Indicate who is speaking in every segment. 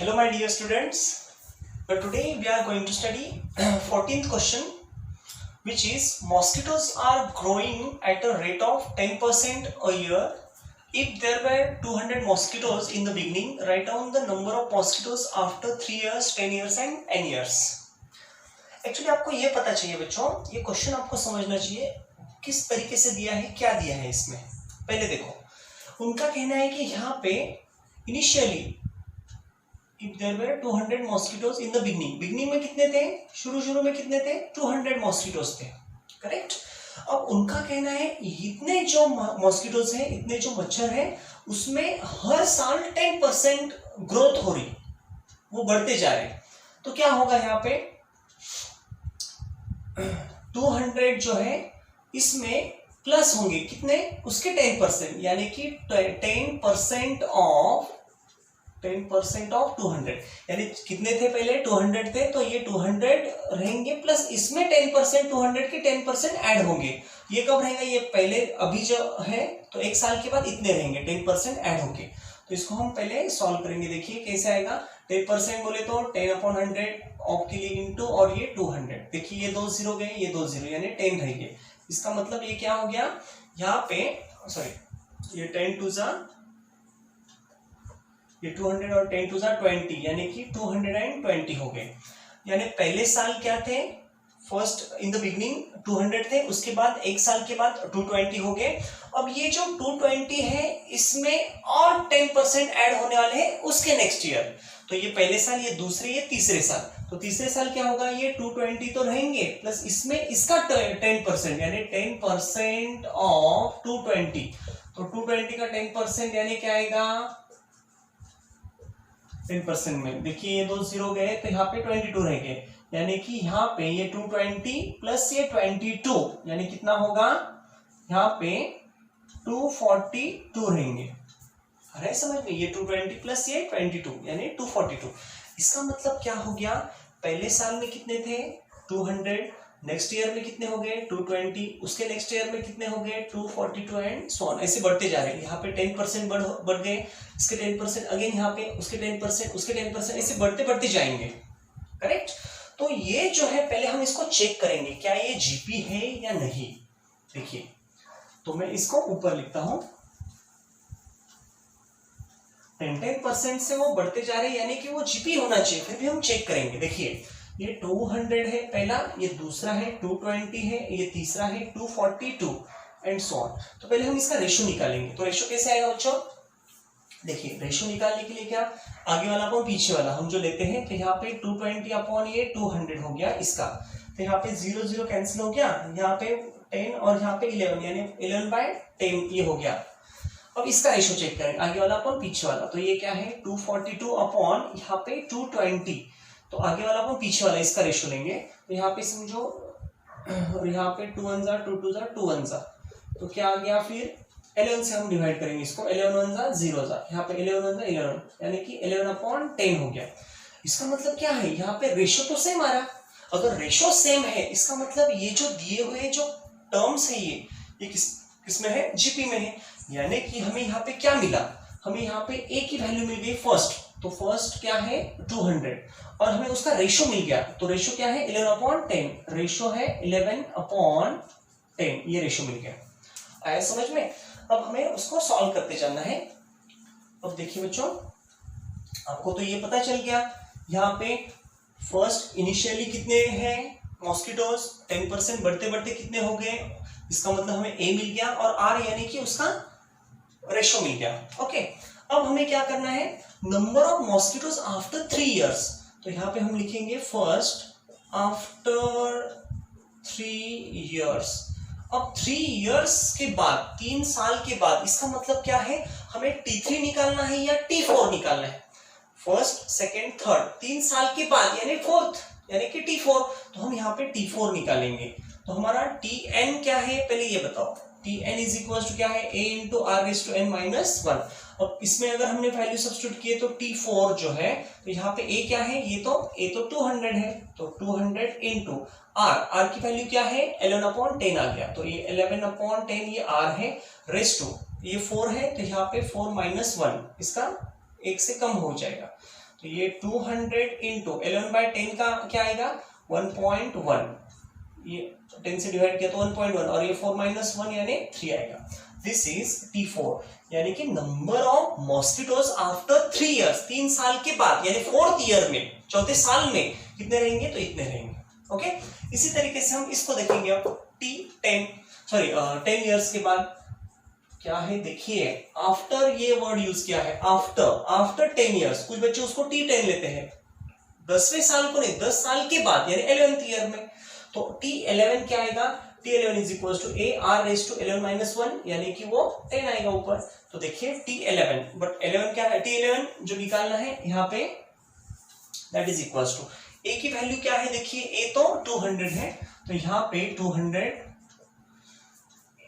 Speaker 1: Hello my dear students, but today we are going to study 14th question, which is mosquitoes are growing at a rate of 10% a year. If there were 200 mosquitoes in the beginning, write down the number of mosquitoes after 3 years, 10 years and 10 years. Actually आपको ये पता चाहिए बच्चों, ये question आपको समझना चाहिए किस तरीके से दिया है, क्या दिया है इसमें। पहले देखो, उनका कहना है कि यहाँ पे initially if there were 200 mosquitoes in the beginning में कितने थे, शुरू में कितने थे, 200 mosquitoes थे, करेक्ट। अब उनका कहना है इतने जो मॉस्किटोज हैं, इतने जो मच्छर हैं, उसमें हर साल 10% ग्रोथ हो रही, वो बढ़ते जा रहे। तो क्या होगा यहाँ पे 200 जो है इसमें प्लस होंगे कितने, उसके 10%, यानी कि 10% ऑफ 200, यानी कितने थे पहले 200 थे, तो ये 200 रहेंगे प्लस इसमें 10%, 200 के 10% ऐड होंगे। ये कब रहेगा, ये पहले अभी जो है तो एक साल के बाद इतने रहेंगे 10% ऐड होंगे। तो इसको हम पहले सॉल्व करेंगे, देखिए कैसे आएगा। 10% बोले तो 10/100 ऑफ के लिए इंटू और ये 200, देखिए ये 2 0 गए, ये 2 0 यानी 10 रहेंगे। इसका मतलब ये क्या हो गया, यहाँ पे सॉरी ये 10 2 जा ये 200 और 10 2 जा 20, यानी कि 220 हो गए। यानी पहले साल क्या थे, फर्स्ट इन द बिगनिंग 200 थे, उसके बाद एक साल के बाद 220 हो गए। अब ये जो 220 है इसमें और 10% ऐड होने वाले हैं उसके नेक्स्ट ईयर। तो ये पहले साल, ये दूसरे, ये तीसरे साल। तो तीसरे साल क्या होगा, ये 220 तो रहेंगे प्लस इसमें इसका 10%, यानी 10% ऑफ 220। तो 220 का 10% यानी क्या आएगा 10% में, देखिए ये 2 0 गए तो यहाँ पे 22 रह गए, यानी कि यहाँ पे ये 220 प्लस ये 22, यानी कितना होगा यहाँ पे 242 रहेंगे। अरे समझ में, ये 220 प्लस ये 22 यानी 242। इसका मतलब क्या हो गया, पहले साल में कितने थे 200, नेक्स्ट ईयर में कितने हो गए 220, उसके नेक्स्ट ईयर में कितने हो गए 242 एंड सो ऑन, ऐसे बढ़ते जा रहे हैं। यहाँ पे 10% बढ़ गए, इसके 10% अगेन यहाँ पे, उसके 10%, उसके 10%, ऐसे बढ़ते जाएंगे, करेक्ट। तो ये जो है पहले हम इसको चेक करेंगे क्या ये जीपी है या नहीं। देखिए, तो मैं इसको ऊपर लिखता हूं, 10% से वो बढ़ते जा रहे हैं, यानी कि वो जीपी होना चाहिए, फिर भी हम चेक करेंगे। देखिए ये 200 है पहला, ये दूसरा है 220 है, ये तीसरा है 242 एंड सो ऑन। तो पहले हम इसका रेशियो निकालेंगे। तो रेशियो कैसे आएगा बच्चों, देखिए रेशियो निकालने के लिए क्या, आगे वाला अपॉन पीछे वाला हम जो लेते हैं, तो यहाँ पे 220 अपॉन ये 200 हो गया इसका, तो यहाँ पे 0 0 कैंसिल हो गया, यहाँ पे 10 और यहाँ पे 11, यानी 11/10 ये हो गया। अब इसका रेशियो चेक करेंगे, आगे वाला अपॉन पीछे वाला, तो ये क्या है 242 अपॉन यहाँ पे 220, तो आगे वाला अपॉन पीछे वाला, इसका रेशियो लेंगे। तो यहाँ पे समझो, और यहाँ पे 2 1 जा 2 2 जा 2 1 जा, तो क्या आ गया, फिर 11 से हम डिवाइड करेंगे इसको, 11 1 जा 0 जा, यहाँ पे 11 1 जा 11, यानी कि 11/10 हो गया। इसका मतलब क्या है, यहाँ पे रेशियो तो सेम आ रहा। अगर रेशियो सेम है इसका मतलब ये जो दिए हुए जो टर्म्स है ये किस में है, जीपी में है, यानी कि हमें यहाँ पे क्या मिला, हमें यहाँ पे ए की वैल्यू मिल गई फर्स्ट, तो फर्स्ट क्या है 200 और हमें उसका रेशियो मिल गया, तो रेशियो क्या है 11/10, रेशियो है 11/10, ये रेशियो मिल गया। आया समझ में। अब हमें उसको सॉल्व करते जाना है। अब देखिए बच्चों, आपको तो ये पता चल गया, यहाँ पे फर्स्ट इनिशियली कितने हैं मॉस्किटोज, 10% बढ़ते कितने हो गए, इसका मतलब हमें ए मिल गया और आर यानी कि उसका रेशियो मिल गया। ओके, अब हमें क्या करना है, number of mosquitoes after 3 years. तो यहाँ पे हम लिखेंगे फर्स्ट आफ्टर 3 इयर्स। अब 3 इयर्स के बाद, 3 साल के बाद, इसका मतलब क्या है, हमें T3 निकालना है या T4 निकालना है, फर्स्ट सेकेंड थर्ड, 3 साल के बाद यानी फोर्थ, यानी कि T4। तो हम यहाँ पे T4 निकालेंगे। तो हमारा Tn क्या है पहले ये बताओ, Tn इज इक्वल टू क्या है a into r raise to n minus 1। अब इसमें अगर हमने वैल्यू सब्स्टिट्यूट किए तो T4 जो है, तो यहाँ पे a क्या है, ये तो a तो 200 है, तो 200 इंटू r की वैल्यू क्या है 11/10 आ गया, तो ये 11/10 ये r है, रेज टू ये 4 है, तो यहाँ पे 4 - 1 इसका 1 से कम हो जाएगा। तो ये 200 इंटू 11/10 का क्या आएगा 1.1, ये 10 से डिवाइड किया तो 1.1 और ये 4 - 1 यानी 3 आएगा। दिस इज T4 यानी कि number of mosquitoes after 3 years, 3 साल के बाद यानी 4th ईयर में, चौथे साल में कितने रहेंगे तो इतने रहेंगे। ओके, इसी तरीके से हम इसको देखेंगे अब T10 10 इयर्स के बाद क्या है देखिए, आफ्टर ये वर्ड यूज किया है, आफ्टर 10 इयर्स, कुछ बच्चे उसको T10 लेते हैं, 10वें साल को नहीं, 10 साल के बाद यानी 11th ईयर में। तो T11 क्या आएगा, T11 is equal to AR⁻11 - 1 यानी कि वो 10 आएगा ऊपर। तो देखिए T11, बट 11 क्या है, T11 जो निकालना है यहाँ पे that is equal to A की वैल्यू क्या है देखिए, A तो 200 है, तो यहाँ पे 200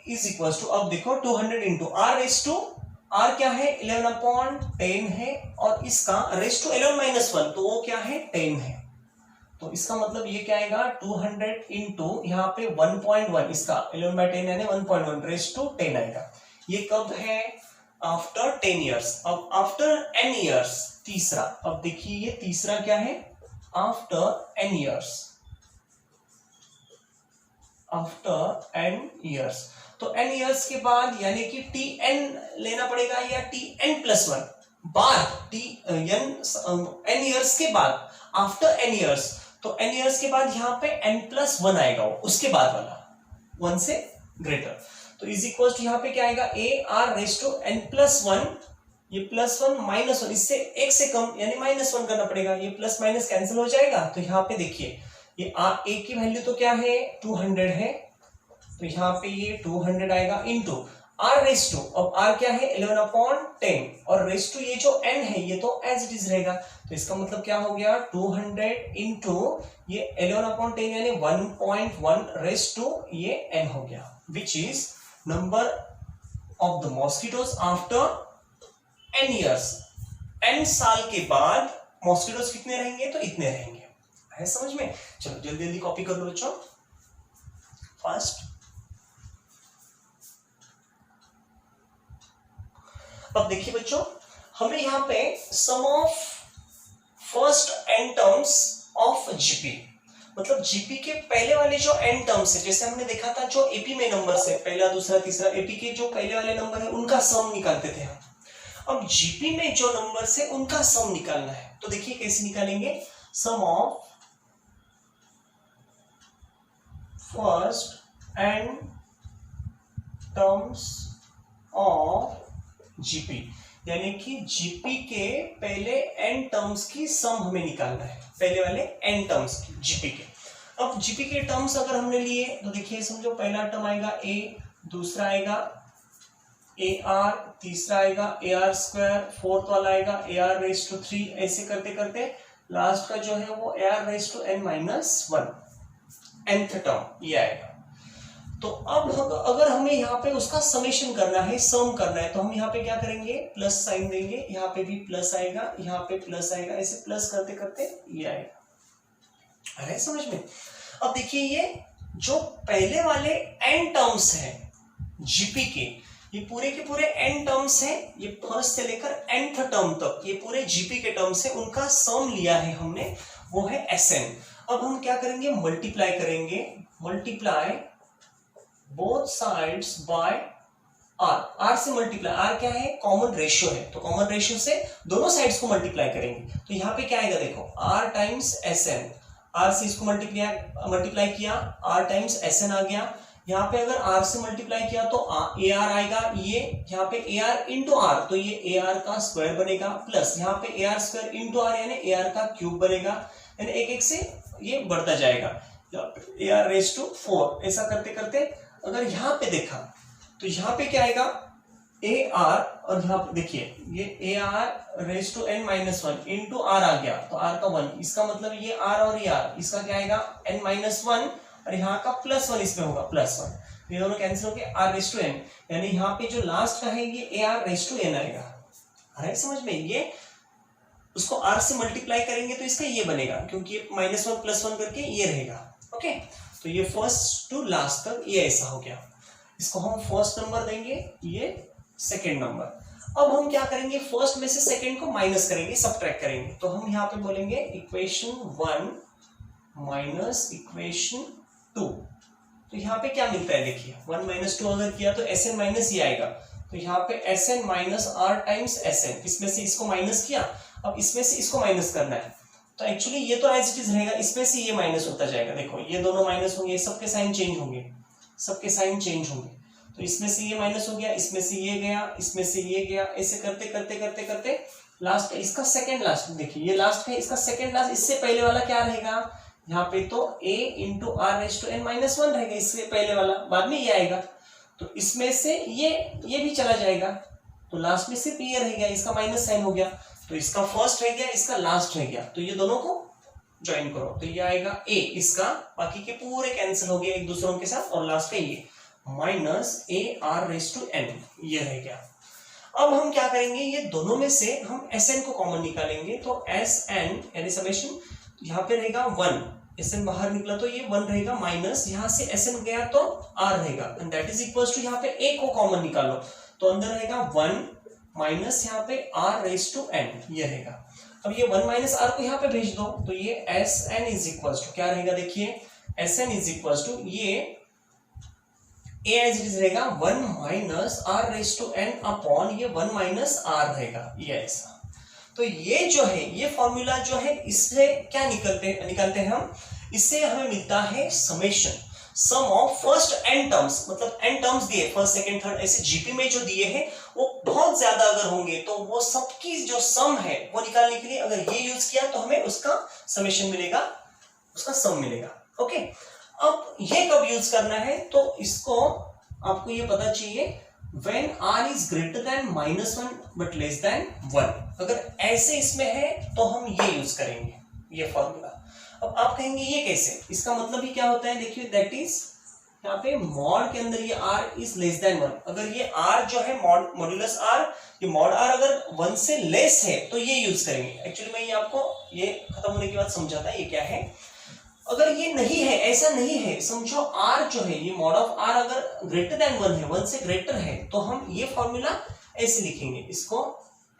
Speaker 1: इज इक्वल टू, अब देखो 200 इंटू R क्या है 11/10 है और इसका रेस टू 11 - 1 तो वो क्या है 10 है। तो इसका मतलब ये क्या आएगा 200 इंटू यहाँ पे 1.1, इसका 11/10 यानी 1.1 रेस टू 10 आएगा। ये कब है आफ्टर 10 इयर्स। अब आफ्टर n इयर्स तीसरा, अब देखिए ये तीसरा क्या है after n years, after n years. तो n इयर्स के बाद यानी कि Tn लेना पड़ेगा या Tn+1 बाद n इयर्स के बाद आफ्टर n इयर्स, तो n इयर्स के बाद यहाँ पे n+1 आएगा, वो उसके बाद वाला 1 से ग्रेटर। तो इज इक्वल टू यहाँ पे क्या आएगा AR⁻n+1, ये +1 -1, इससे 1 से कम यानी -1 करना पड़ेगा, ये प्लस माइनस कैंसिल हो जाएगा। तो यहाँ पे देखिए ये A की वैल्यू तो क्या है 200 है, तो यहाँ पे ये 200 आएगा इंटू R⁻, अब R क्या है 11/10 और रेस टू ये जो n है ये तो एज इट इज रहेगा। तो इसका मतलब क्या हो गया 200 इंटू ये 11/10 यानी 1.1 रेस टू ये n हो गया, which is number of the mosquitoes after n years. n साल के बाद मॉस्किटोज कितने रहेंगे तो इतने रहेंगे, है समझ में। चलो जल्दी जल्दी कॉपी कर लो बच्चों फास्ट। अब देखिए बच्चों हमें यहाँ पे sum of first n terms of GP, मतलब जीपी के पहले वाले जो n टर्म्स है, जैसे हमने देखा था जो एपी में नंबर है पहला दूसरा तीसरा, एपी के जो पहले वाले नंबर है उनका सम निकालते थे हम। अब जीपी में जो नंबर है उनका सम निकालना है, तो देखिए कैसे निकालेंगे, sum of first n terms of GP, यानी कि जीपी के पहले n टर्म्स की सम हमें निकालना है, पहले वाले n टर्म्स की जीपी के। अब जीपी के टर्म्स अगर हमने लिए तो देखिए समझो पहला टर्म आएगा a, दूसरा आएगा AR, तीसरा आएगा AR², फोर्थ वाला आएगा AR⁻3, ऐसे करते करते लास्ट का जो है वो AR⁻n-1 nth टर्म ये आएगा। तो अब अगर हमें यहाँ पे उसका समेशन करना है, सम करना है, तो हम यहाँ पे क्या करेंगे प्लस साइन देंगे, यहाँ पे भी प्लस आएगा, यहाँ पे प्लस आएगा, ऐसे प्लस करते करते ये आएगा, अरे समझ में। अब देखिए ये जो पहले वाले n टर्म्स हैं जीपी के, ये पूरे के पूरे n टर्म्स हैं, ये फर्स्ट से लेकर nth टर्म तक ये पूरे जीपी के टर्म्स हैं, उनका सम लिया है हमने, वो है Sn। अब हम क्या करेंगे मल्टीप्लाई करेंगे, multiply both sides by r, r से मल्टीप्लाई, r क्या है कॉमन रेशियो है, तो कॉमन रेशियो से दोनों साइड्स को मल्टीप्लाई करेंगे। तो यहाँ पे क्या आएगा देखो r टाइम्स Sn, r से इसको मल्टीप्लाई किया r टाइम्स Sn आ गया। यहाँ पे अगर r से मल्टीप्लाई किया तो AR आएगा, ये यहाँ पे AR इंटू r, तो ये AR का स्क्वायर बनेगा, प्लस यहाँ पे AR² इंटू r यानी AR का क्यूब बनेगा, यानी एक एक से ये बढ़ता जाएगा AR⁻4, ऐसा करते करते अगर यहाँ पे देखा तो यहाँ पे क्या आएगा AR, और यहाँ पे देखिए ये AR⁻n-1 इंटू r आ गया, तो r का 1, इसका मतलब ये r और ये r, इसका क्या आएगा n-1 और यहाँ का +1 इसमें होगा +1, ये दोनों कैंसिल होके r⁻n, यानी यहाँ पे जो लास्ट का है ये AR⁻n आएगा, राइट समझ में। ये उसको r से मल्टीप्लाई करेंगे तो इसका ये बनेगा, क्योंकि -1 +1 करके ये रहेगा। ओके, तो ये फर्स्ट टू लास्ट तक ये ऐसा हो गया, इसको हम फर्स्ट नंबर देंगे, ये सेकेंड नंबर। अब हम क्या करेंगे, फर्स्ट में से सेकंड को माइनस करेंगे, सबट्रैक्ट करेंगे। तो हम यहाँ पे बोलेंगे इक्वेशन 1 माइनस इक्वेशन 2। तो यहाँ पे क्या मिलता है, देखिए 1 माइनस 2 अगर किया तो Sn माइनस ये आएगा। तो यहाँ पे Sn minus R times Sn, इसमें से इसको माइनस किया, अब इसमें से इसको माइनस करना है। तो एक्चुअली ये तो एज इट इज रहेगा, इसमें से ये माइनस होता जाएगा। देखो ये दोनों माइनस होंगे, सबके साइन चेंज होंगे, सबके साइन चेंज होंगे। तो इसमें से ये माइनस हो गया, इसमें से ये गया, इसमें से ये गया, ऐसे करते करते करते करते लास्ट इसका सेकंड लास्ट, देखिए ये लास्ट है, इसका सेकंड लास्ट, इससे पहले वाला क्या रहेगा यहाँ पे, तो a into r raise to n minus 1 रहेगा, इससे पहले वाला, बाद में ये आएगा। तो इसमें से ये भी चला जाएगा, तो लास्ट में सिर्फ ये रह गया, इसका माइनस साइन हो गया। तो इसका फर्स्ट रह गया, इसका लास्ट रह गया, तो ये दोनों को ज्वाइन करो, तो ये आएगा a, इसका बाकी के पूरे कैंसिल हो गए एक दूसरों के साथ, और लास्ट का ये minus a r raise to n, ये रह गया। अब हम क्या करेंगे, ये दोनों में से हम Sn को कॉमन निकालेंगे। तो Sn यानी समेशन यहाँ पे रहेगा 1, Sn बाहर निकला तो ये 1 रहेगा, माइनस यहाँ से Sn गया तो r रहेगा, and that is equals to यहाँ पे a को कॉमन निकालो, तो अंदर रहेगा 1 माइनस यहाँ पे r रेस टू n, ये रहेगा। अब ये 1 माइनस r को यहाँ पे भेज दो, तो ये Sn इज इक्वल्स टू क्या रहेगा, देखिए Sn इज इक्वल्स टू ये a एज इट इज रहेगा 1 minus r raise to n upon ये 1 माइनस r रहेगा, ये ऐसा। तो ये जो है, ये फॉर्मूला जो है, इससे क्या निकालते हैं हम, इससे हमें मिलता है summation, sum of first n terms, मतलब n टर्म्स दिए फर्स्ट सेकंड थर्ड, ऐसे जीपी में जो दिए हैं वो बहुत ज्यादा अगर होंगे तो वो सबकी जो सम है वो निकालने के लिए अगर ये यूज किया तो हमें उसका समेशन मिलेगा, उसका सम मिलेगा। ओके, अब ये कब यूज करना है, तो इसको आपको ये पता चाहिए, when r is greater than -1 but less than 1, अगर ऐसे इसमें है तो हम ये यूज करेंगे, ये फॉर्मूला। अब आप कहेंगे ये कैसे, इसका मतलब ही क्या होता है, देखिए दैट इज यहाँ पे मॉड के अंदर ये r is less than 1, अगर ये r जो है मॉड्यूलस r, ये मॉड r अगर 1 से लेस है तो ये यूज करेंगे। एक्चुअली मैं ये आपको ये खत्म होने के बाद समझाता है ये क्या है। अगर ये नहीं है, ऐसा नहीं है, समझो r जो है, ये मॉड ऑफ r अगर ग्रेटर देन 1 है, 1 से ग्रेटर है, तो हम ये फॉर्मूला ऐसे लिखेंगे, इसको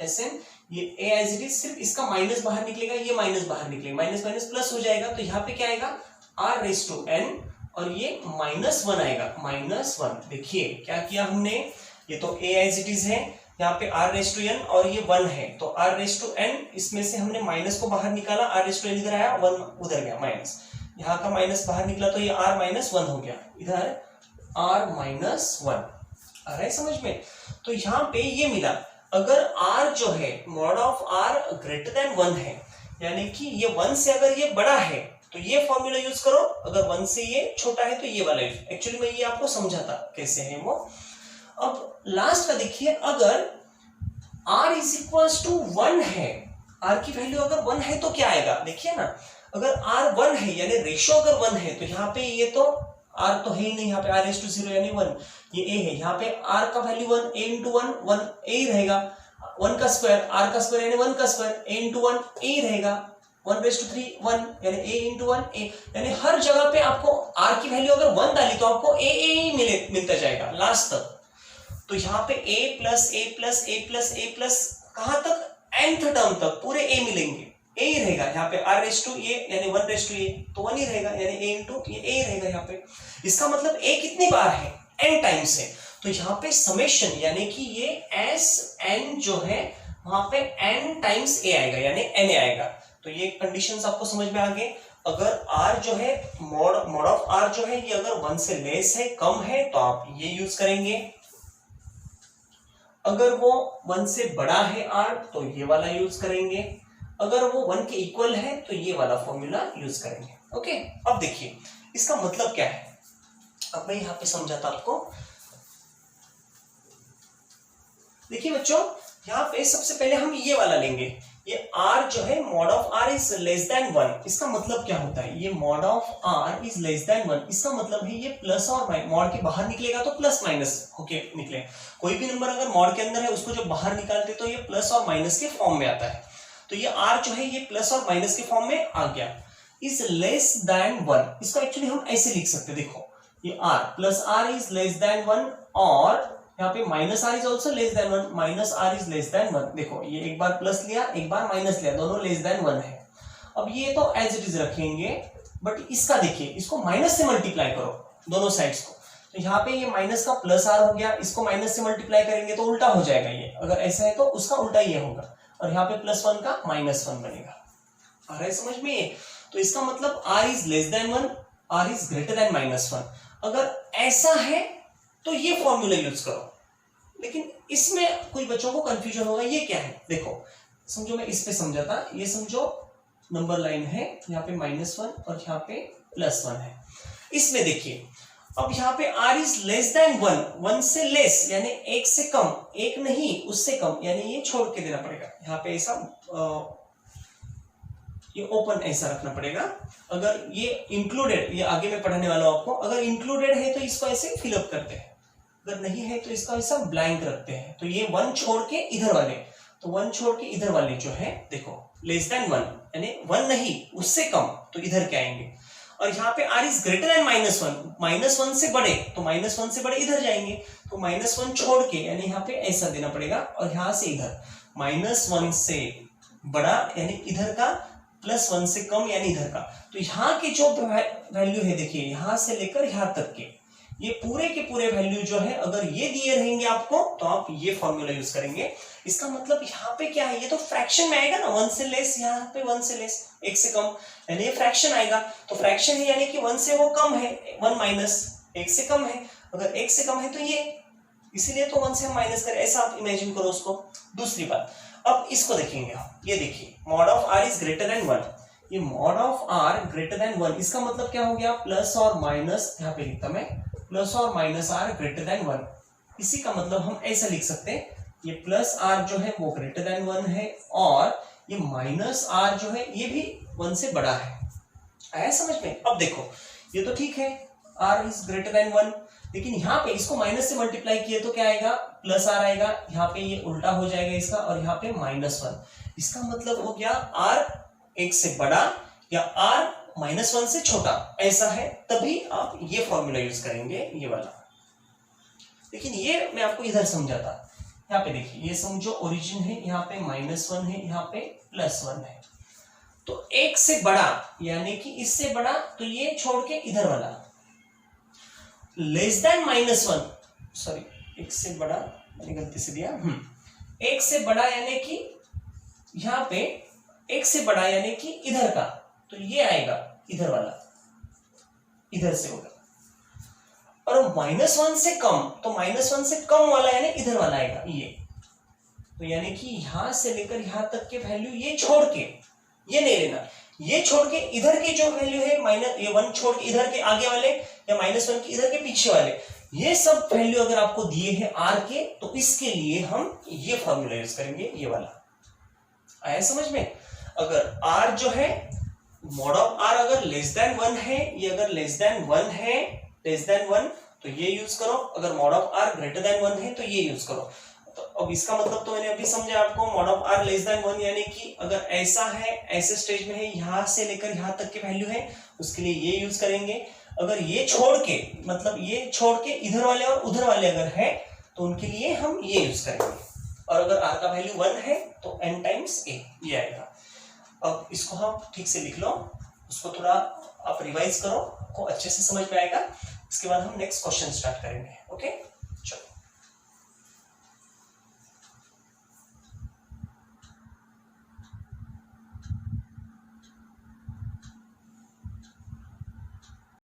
Speaker 1: Sn, ये a एज इट इज, सिर्फ इसका माइनस बाहर निकलेगा, ये माइनस बाहर निकलेगा, माइनस माइनस प्लस हो जाएगा, तो यहाँ पे क्या आएगा r रेस टू n, और ये -1 आएगा, -1। देखिए क्या किया हमने, ये तो a एज इट इज है, यहाँ पे r रेस टू n और ये 1 है, तो r रेस टू n, इसमें से हमने माइनस को बाहर निकाला, r रेस टू n इधर आया, 1 उधर गया, माइनस, यहाँ का माइनस बाहर निकला तो ये r -1 हो गया, इधर r -1 आ रहा है समझ में। तो यहाँ पे ये मिला, अगर r जो है mod of r greater than 1 है, यानी कि ये 1 से अगर ये बड़ा है तो ये फॉर्मूला यूज करो, अगर 1 से ये छोटा है तो ये वाला यूज। एक्चुअली मैं ये आपको समझाता कैसे है वो। अब लास्ट का देखिए, अगर r इज इक्वल्स टू 1 है, r की वैल्यू अगर 1 है तो क्या आएगा, देखिए ना, अगर r 1 है यानी रेशियो अगर 1 है, तो यहाँ पे ये तो r तो है ही नहीं, यहाँ पे r रेस टू 0 यानी 1, ये a है, यहाँ पे r का वैल्यू 1, a इंटू 1 a ही रहेगा, 1 का स्क्वायर, r का स्क्वायर यानी 1 का स्क्वायर, a इंटू 1 a ही रहेगा, 1 रेस टू 3 1 यानी a इंटू 1 a, यानी हर जगह पे आपको r की वैल्यू अगर 1 डाली तो आपको a ही मिलता जाएगा लास्ट तक। तो यहाँ पे a plus a plus a plus a plus कहाँ तक, nth टर्म तक पूरे a मिलेंगे, a ही रहेगा। यहाँ पे r रेस टू a यानी 1 रेस टू a तो 1 ही रहेगा, यानी a इंटू ये a ही रहेगा यहाँ पे। इसका मतलब a कितनी बार है, n टाइम्स है, तो यहाँ पे समेशन यानी कि ये Sn जो है वहां पे n टाइम्स a आएगा, यानी n आएगा। तो ये कंडीशंस आपको समझ में आ गए। अगर r जो है मॉड ऑफ r जो है ये अगर 1 से लेस है, कम है, तो आप ये यूज करेंगे। अगर वो 1 से बड़ा है r तो ये वाला यूज करेंगे। अगर वो 1 के इक्वल है तो ये वाला फॉर्मूला यूज करेंगे। ओके, अब देखिए इसका मतलब क्या है, अब मैं यहाँ पे समझाता आपको। देखिए बच्चों, यहाँ पे सबसे पहले हम ये वाला लेंगे, ये r जो है mod of r is less than 1, इसका मतलब क्या होता है, ये mod of r is less than 1, इसका मतलब है ये प्लस और माइनस, मॉड के बाहर निकलेगा तो प्लस माइनस होके निकले। कोई भी नंबर अगर मॉड के अंदर है उसको जब बाहर निकालते तो ये प्लस और माइनस के फॉर्म में आता है। तो ये r जो है ये प्लस और माइनस के फॉर्म में आ गया, इज लेस देन 1। इसको एक्चुअली हम ऐसे लिख सकते हैं, देखो ये r plus r is less than 1 और यहाँ पे minus r is also less than 1, minus r is less than 1। देखो ये एक बार प्लस लिया, एक बार माइनस लिया, दोनों लेस देन 1 है। अब ये तो एज इट इज रखेंगे, बट इसका देखिए, इसको माइनस से मल्टीप्लाई करो दोनों साइड्स को, तो यहाँ पे ये माइनस का प्लस आर हो गया, इसको माइनस से मल्टीप्लाई करेंगे तो उल्टा हो जाएगा ये, अगर ऐसा है तो उसका उल्टा ये होगा, और यहाँ पे +1 का -1 बनेगा। आ रहा है समझ में ये? तो इसका मतलब r is less than 1, r is greater than -1। अगर ऐसा है तो ये फॉर्मूला यूज करो, लेकिन इसमें कुछ बच्चों को कंफ्यूजन होगा, ये क्या है? देखो समझो, मैं इस पे समझाता, ये समझो नंबर लाइन है, यहाँ पे -1 और यहाँ पे +1 है। इसमें देखिए, अब यहाँ पे r इज लेस देन 1, 1 से लेस यानी 1 से कम, 1 नहीं उससे कम, यानी ये छोड़ के देना पड़ेगा, यहाँ पे ऐसा ये ओपन ऐसा रखना पड़ेगा। अगर ये इंक्लूडेड, ये आगे में पढ़ाने वाला हूं आपको, अगर इंक्लूडेड है तो इसको ऐसे फिलअप करते हैं, अगर नहीं है तो इसका ऐसा ब्लैंक रखते हैं। तो ये 1 छोड़ के इधर वाले, तो 1 छोड़ के इधर वाले जो है देखो लेस देन 1 यानी 1 नहीं उससे कम, तो इधर के आएंगे। और यहाँ पे r इज ग्रेटर देन -1, -1 से बड़े, तो -1 से बड़े इधर जाएंगे, तो -1 छोड़ के यानी यहाँ पे ऐसा देना पड़ेगा, और यहाँ से इधर -1 से बड़ा यानी इधर का, +1 से कम यानी इधर का। तो यहाँ के जो वैल्यू है देखिए, यहाँ से लेकर यहाँ तक के ये पूरे के पूरे वैल्यू जो है, अगर ये दिए रहेंगे आपको तो आप ये फॉर्मूला यूज करेंगे। इसका मतलब यहाँ पे क्या है, ये तो फ्रैक्शन में आएगा ना, 1 से लेस, यहाँ पे 1 से लेस, 1 से कम, यानी ये फ्रैक्शन आएगा। तो फ्रैक्शन है यानी कि 1 से वो कम है, 1 माइनस 1 से कम है, अगर 1 से कम है तो ये, इसीलिए तो 1 से हम माइनस करें, ऐसा आप इमेजिन करो उसको। दूसरी बात, अब इसको देखेंगे हम, ये देखिए mod of r is greater than 1, ये mod of r greater than 1, इसका मतलब क्या हो गया, प्लस और माइनस, यहाँ पे लिखता मैं प्लस और माइनस r ग्रेटर देन 1। इसी का मतलब हम ऐसा लिख सकते हैं, ये प्लस r जो है वो ग्रेटर देन 1 है, और ये माइनस r जो है ये भी 1 से बड़ा है। आया समझ में? अब देखो ये तो ठीक है, r इज ग्रेटर देन 1, लेकिन यहाँ पे इसको माइनस से मल्टीप्लाई किए तो क्या आएगा, प्लस r आएगा, यहाँ पे ये उल्टा हो जाएगा इसका, और यहाँ पे -1। इसका मतलब हो गया r 1 से बड़ा या r -1 से छोटा, ऐसा है, तभी आप ये फॉर्मूला यूज करेंगे, ये वाला। लेकिन ये मैं आपको इधर समझाता, यहाँ पे देखिए, ये समझो ओरिजिन है, यहाँ पे -1 है, यहाँ पे +1 है, तो 1 से बड़ा यानी कि इससे बड़ा, तो ये छोड़ के इधर वाला, लेस देन -1, सॉरी 1 से बड़ा, मैंने गलती से दिया, 1 से बड़ा यानी कि यहाँ पे 1 से बड़ा यानी कि इधर का, तो ये आएगा इधर वाला, इधर से होगा। और -1 से कम, तो -1 से कम वाला यानी इधर वाला आएगा ये, तो यानी कि यहां से लेकर यहां तक के वैल्यू ये छोड़ के, ये नहीं लेना, ये छोड़ के इधर के जो वैल्यू है, ये 1 छोड़ के इधर के आगे वाले, या -1 के इधर के पीछे वाले, ये सब वैल्यू अगर आपको दिए हैं r के, तो इसके लिए हम ये फॉर्मूला यूज करेंगे, ये वाला। आया समझ में? अगर r जो है, मॉड ऑफ r अगर लेस देन 1 है, ये अगर लेस देन 1 है, लेस देन 1 तो ये यूज करो, अगर mod of r greater than 1 है तो ये यूज करो। तो अब इसका मतलब तो मैंने अभी समझा आपको, mod of r less than 1 यानी कि अगर ऐसा है, ऐसे स्टेज में है, यहां से लेकर यहां तक के वैल्यू है, उसके लिए ये यूज करेंगे। अगर ये छोड़ के, मतलब ये छोड़ के इधर वाले और उधर वाले अगर है, तो उनके लिए हम ये यूज करेंगे। और अगर r का वैल्यू 1 है तो n टाइम्स a ये आएगा। अब इसको हम ठीक से लिख लो, उसको थोड़ा आप रिवाइज करो, आपको अच्छे से समझ में आएगा। इसके बाद हम नेक्स्ट क्वेश्चन स्टार्ट करेंगे। ओके।